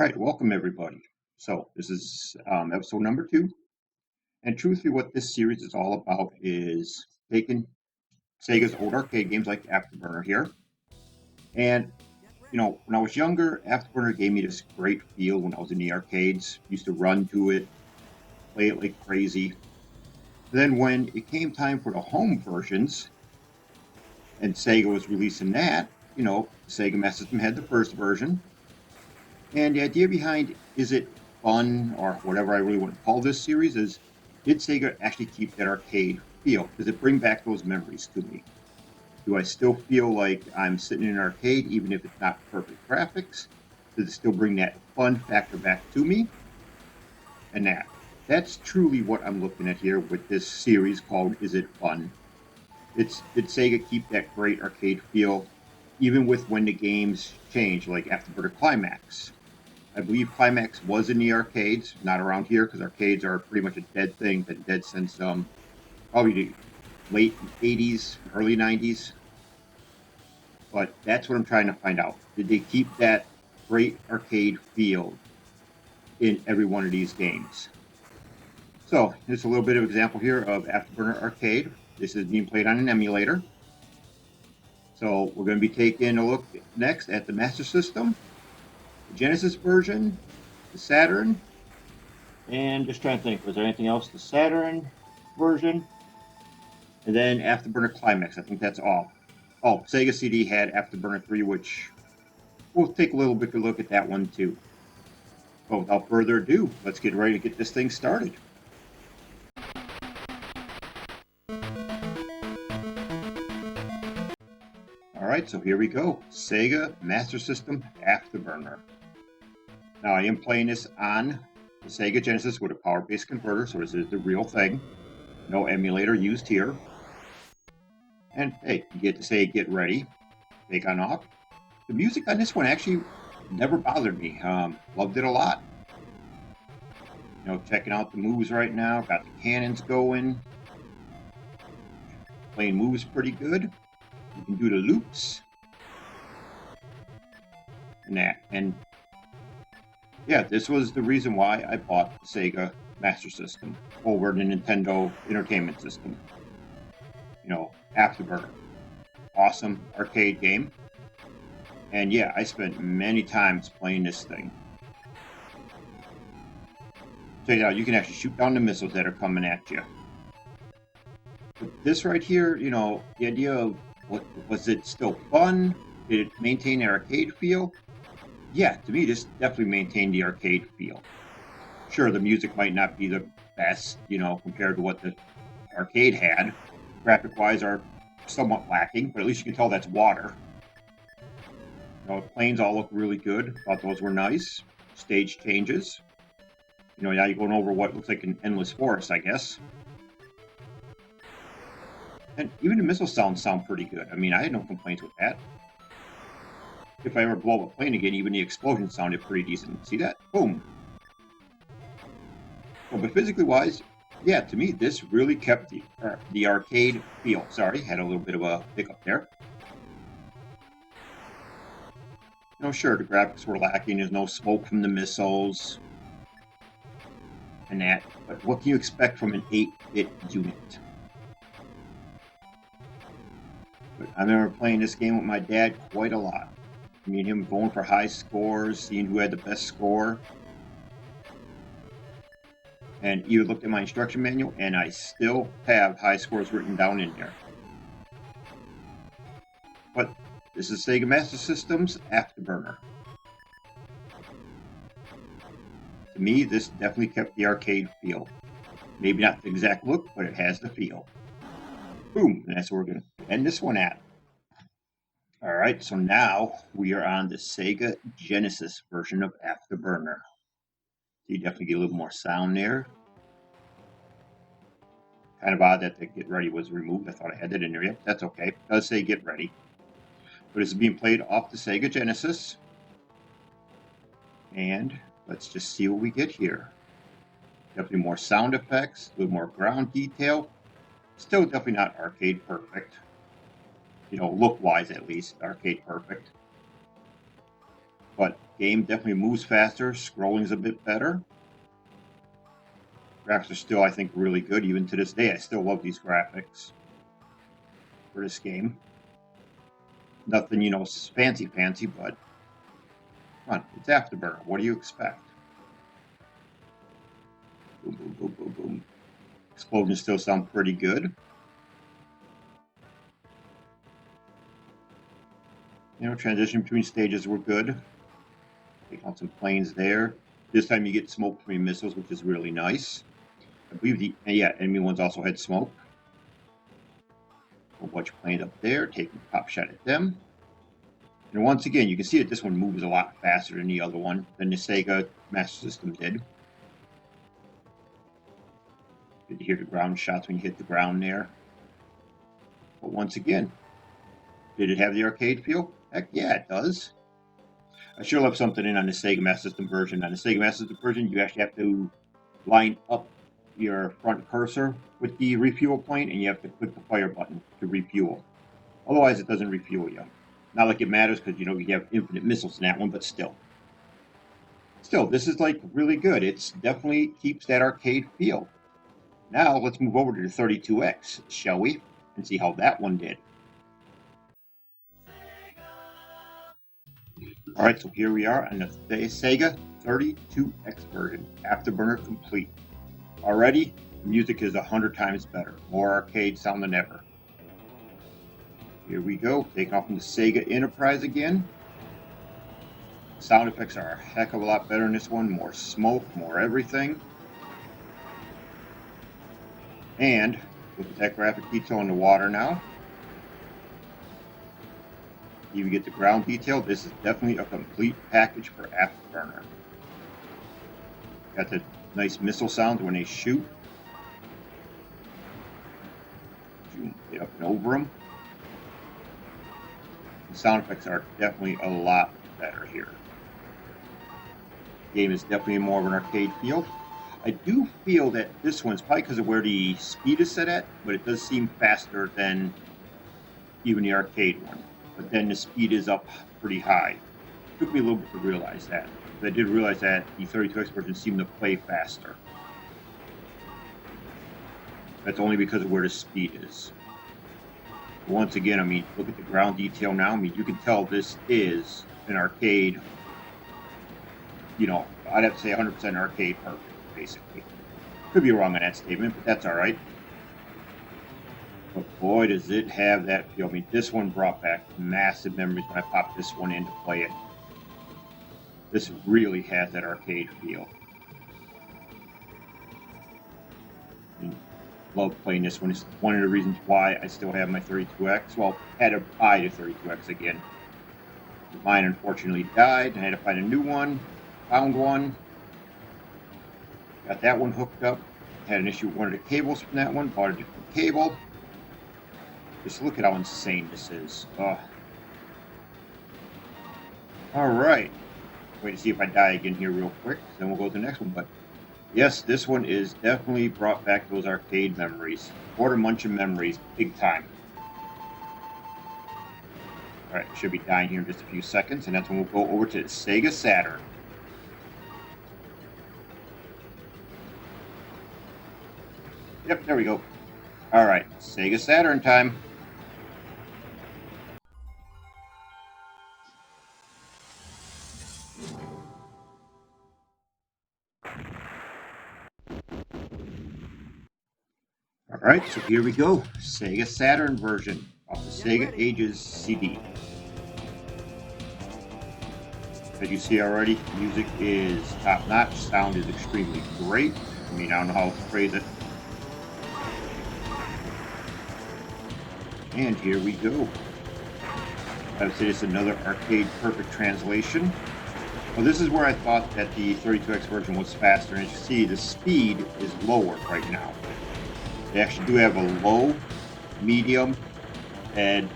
All right, welcome everybody. So this is episode number 2, and truthfully, what this series is all about is taking Sega's old arcade games like Afterburner here, and when I was younger, Afterburner gave me this great feel when I was in the arcades. Used to run to it, play it like crazy. Then when it came time for the home versions, and Sega was releasing that, Sega Master System had the first version, and the idea behind is it fun or whatever I really want to call this series is did Sega actually keep that arcade feel? Does it bring back those memories to me? Do I still feel like I'm sitting in an arcade even if it's not perfect graphics? Does it still bring that fun factor back to me? And that's truly what I'm looking at here with this series called Is It Fun? Did Sega keep that great arcade feel even with when the games change, like Afterburner Climax? I believe Climax was in the arcades, not around here because arcades are pretty much a dead thing, been dead since probably the late 80s, early 90s. But that's what I'm trying to find out. Did they keep that great arcade feel in every one of these games? So here's a little bit of example here of Afterburner Arcade. This is being played on an emulator. So we're going to be taking a look next at the Master System, the Genesis version, the Saturn, and just trying to think, was there anything else? The Saturn version, and then Afterburner Climax. I think that's all. Oh, Sega CD had Afterburner 3, which we'll take a little bit of a look at that one too. But without further ado, let's get ready to get this thing started. Alright, so here we go. Sega Master System Afterburner. Now I am playing this on the Sega Genesis with a power-based converter, so this is the real thing. No emulator used here. And hey, you get to say get ready, take on off. The music on this one actually never bothered me. Loved it a lot. Checking out the moves right now. Got the cannons going. Playing moves pretty good. You can do the loops. And yeah, this was the reason why I bought the Sega Master System over the Nintendo Entertainment System. Afterburner. Awesome arcade game. And yeah, I spent many times playing this thing. So yeah, you can actually shoot down the missiles that are coming at you. But this right here, the idea of what was it still fun? Did it maintain the arcade feel? Yeah, to me, this definitely maintained the arcade feel. Sure, the music might not be the best, compared to what the arcade had. Graphic-wise are somewhat lacking, but at least you can tell that's water. The planes all look really good. Thought those were nice. Stage changes. Now you're going over what looks like an endless forest, I guess. And even the missile sounds sound pretty good. I mean, I had no complaints with that. If I ever blow up a plane again, even the explosion sounded pretty decent. See that? Boom. Well, but physically wise, yeah, to me, this really kept the arcade feel. Sorry, had a little bit of a hiccup there. Sure, the graphics were lacking. There's no smoke from the missiles and that. But what can you expect from an 8-bit unit? But I remember playing this game with my dad quite a lot. Me and him going for high scores, seeing who had the best score. And you looked at my instruction manual, and I still have high scores written down in there. But this is Sega Master System's Afterburner. To me, this definitely kept the arcade feel. Maybe not the exact look, but it has the feel. Boom, and that's where we're going to end this one at. Alright, so now we are on the Sega Genesis version of Afterburner. So you definitely get a little more sound there. Kind of odd that the get ready was removed. I thought I had that in there. Yep, that's okay. It does say get ready. But it's being played off the Sega Genesis. And let's just see what we get here. Definitely more sound effects, a little more ground detail. Still definitely not arcade perfect. Look-wise at least, arcade perfect. but game definitely moves faster. Scrolling's a bit better. Graphics are still, I think, really good. Even to this day, I still love these graphics for this game. Nothing, fancy, but come on, it's Afterburner. What do you expect? Boom, boom, boom, boom, boom. Explosions still sound pretty good. Transition between stages were good. Taking out some planes there. This time you get smoke from your missiles, which is really nice. I believe enemy ones also had smoke. A whole bunch of planes up there, taking a pop shot at them. And once again, you can see that this one moves a lot faster than the other one, than the Sega Master System did. Good to hear the ground shots when you hit the ground there. But once again, did it have the arcade feel? Heck yeah, it does. I sure left something in on the Sega Master System version. On the Sega Master System version, you actually have to line up your front cursor with the refuel point, and you have to click the fire button to refuel. Otherwise, it doesn't refuel you. Not like it matters because, you have infinite missiles in that one, but still. Still, this is like really good. It's definitely keeps that arcade feel. Now, let's move over to the 32X, shall we? And see how that one did. Alright, so here we are on the Sega 32X version, Afterburner complete. Already, the music is 100 times better. More arcade sound than ever. Here we go, taking off from the Sega Enterprise again. Sound effects are a heck of a lot better in this one. More smoke, more everything. And look at that graphic detail in the water now. You get the ground detail. This is definitely a complete package for Afterburner. Got the nice missile sounds when they shoot. Zoom up and over them. The sound effects are definitely a lot better here. The game is definitely more of an arcade feel. I do feel that this one's probably because of where the speed is set at, but it does seem faster than even the arcade one. But then the speed is up pretty high. It took me a little bit to realize that. But I did realize that the 32X version seemed to play faster. That's only because of where the speed is. But once again, look at the ground detail now. You can tell this is an arcade. I'd have to say 100% arcade perfect, basically. Could be wrong on that statement, but that's alright. But boy, does it have that feel. This one brought back massive memories when I popped this one in to play it. This really has that arcade feel. Love playing this one. It's one of the reasons why I still have my 32X. Well, had to buy the 32X again. Mine unfortunately died. I had to find a new one. Found one. Got that one hooked up. Had an issue with one of the cables from that one. Bought a different cable. Just look at how insane this is. Alright. Wait to see if I die again here real quick. Then we'll go to the next one. But yes, this one is definitely brought back those arcade memories. Quarter munching memories. Big time. Alright, should be dying here in just a few seconds. And that's when we'll go over to the Sega Saturn. Yep, there we go. Alright, Sega Saturn time. Alright, so here we go. Sega Saturn version off the Sega Ages CD. As you see already, music is top-notch. Sound is extremely great. I don't know how to phrase it. And here we go. I would say it's another arcade perfect translation. Well, this is where I thought that the 32X version was faster. And as you see, the speed is lower right now. They actually do have a low, medium, and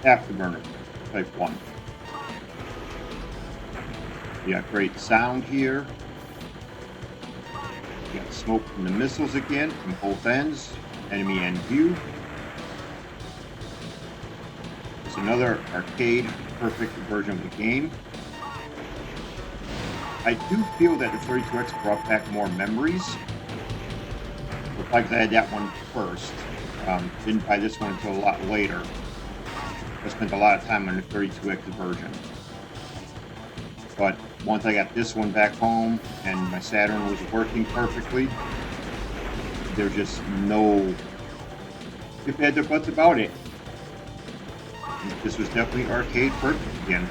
Afterburner type 1. You got great sound here. You got smoke from the missiles again from both ends. Enemy end view. It's another arcade perfect version of the game. I do feel that the 32X brought back more memories. But like I had that one first. Didn't buy this one until a lot later. I spent a lot of time on the 32X version. But once I got this one back home and my Saturn was working perfectly, there's just no if ands or buts about it. This was definitely arcade perfect again.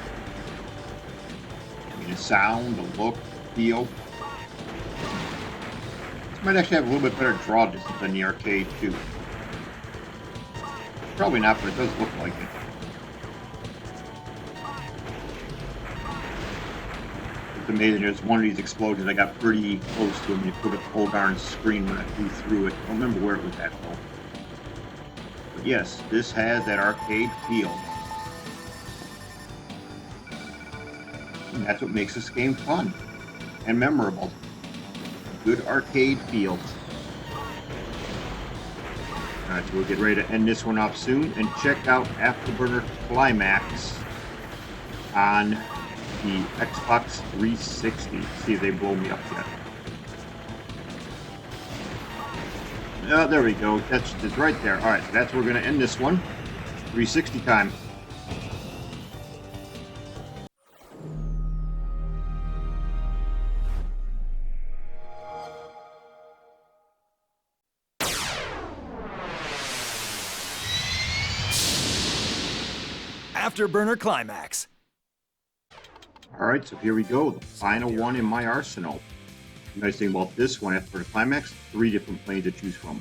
I mean, the sound, the look, the feel. This might actually have a little bit better draw distance than the arcade too. Probably not, but it does look like it. It's amazing. There's one of these explosions. I got pretty close to him. You put a whole darn screen when I flew through it. I don't remember where it was at though. But yes, this has that arcade feel. And that's what makes this game fun and memorable. Good arcade feel. Alright, so we'll get ready to end this one off soon and check out Afterburner Climax on the Xbox 360. See if they blow me up yet. There we go. That's right there. Alright, so that's where we're going to end this one. 360 time. Afterburner Climax. Alright, so here we go. The final one in my arsenal. The nice thing about this one, Afterburner Climax, 3 different planes to choose from.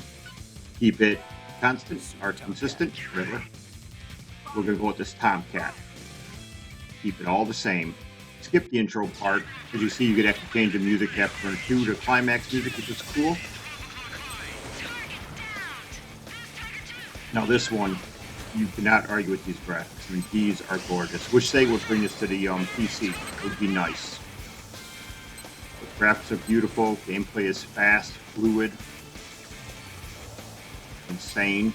Keep it constant or consistent, regular. We're going to go with this Tomcat. Keep it all the same. Skip the intro part. As you see, you can actually change the music to Afterburner 2 to Climax music, which is cool. Now this one, you cannot argue with these graphics. I mean, these are gorgeous. Wish they would bring this to the PC. It would be nice. The graphics are beautiful. Gameplay is fast, fluid, insane.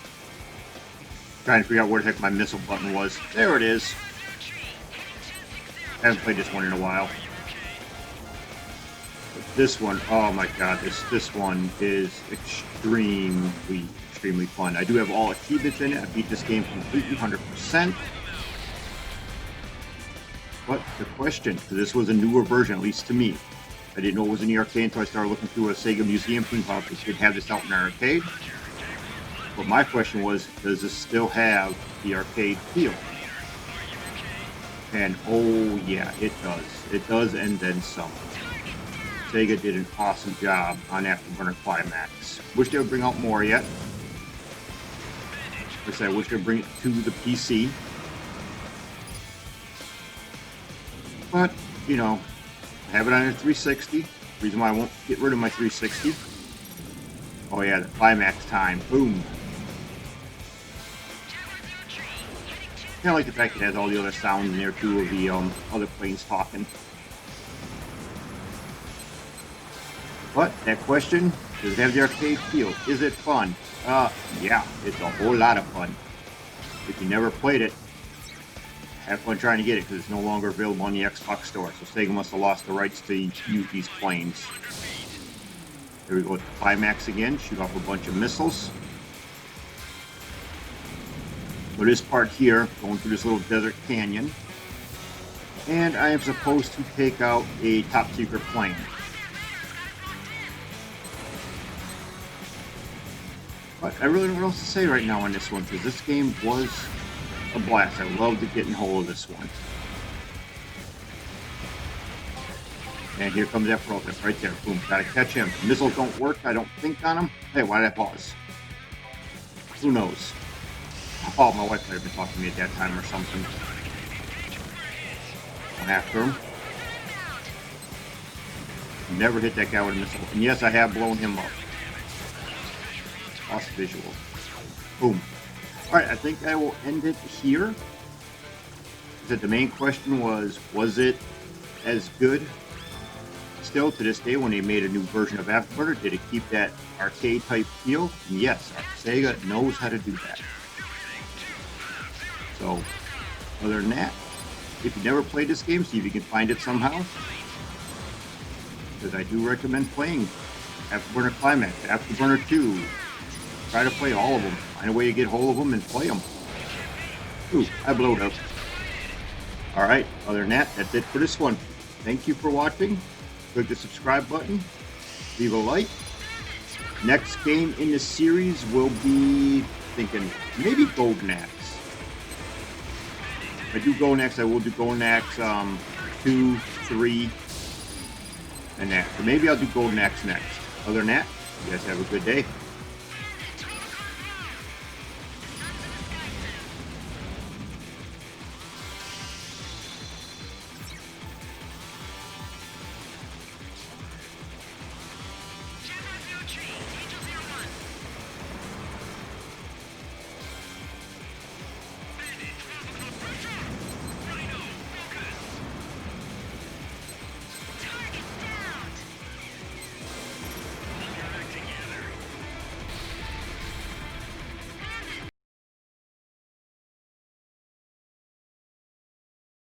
Trying to figure out where the heck my missile button was. There it is. Haven't played this one in a while. But this one, oh my god, this one is extremely fun. I do have all achievements in it. I beat this game completely 100%. But the question, because this was a newer version, at least to me. I didn't know it was in the arcade until I started looking through a Sega museum thing about if they could have this out in the arcade. But my question was, does this still have the arcade feel? And oh yeah, it does. It does, and then some. Sega did an awesome job on Afterburner Climax. Wish they would bring out more yet. Like I said, I wish they'd bring it to the PC. But, you know, I have it on a 360. Reason why I won't get rid of my 360. Oh yeah, the Climax time. Boom. Kind of like the fact it has all the other sounds in there too of the other planes talking. But that question, does it have the arcade feel? Is it fun? Yeah, it's a whole lot of fun. If you never played it, have fun trying to get it because it's no longer available on the Xbox store. So Sega must have lost the rights to use these planes. There we go with the Climax again. Shoot off a bunch of missiles. So this part here, going through this little desert canyon. And I am supposed to take out a top secret plane. But I really don't know what else to say right now on this one, because this game was a blast. I loved getting hold of this one. And here comes that protest right there. Boom, gotta catch him. Missiles don't work, I don't think, on him. Hey, why did I pause? Who knows? Oh, my wife might have been talking to me at that time or something. Going after him. Never hit that guy with a missile. And yes, I have blown him up. Awesome visual. Boom. Alright, I think I will end it here. The main question was it as good still to this day when they made a new version of Afterburner? Did it keep that arcade type feel? And yes, Sega knows how to do that. So, other than that, if you never played this game, see if you can find it somehow. because I do recommend playing Afterburner Climax, Afterburner 2. Try to play all of them. Find a way to get hold of them and play them. Ooh, I blowed up. Alright, other than that, that's it for this one. Thank you for watching. Click the subscribe button. Leave a like. Next game in the series will be, thinking, maybe Golden Axe. If I do Golden Axe, I will do Golden Axe 2, 3, and that. So maybe I'll do Golden Axe next. Other than that, you guys have a good day.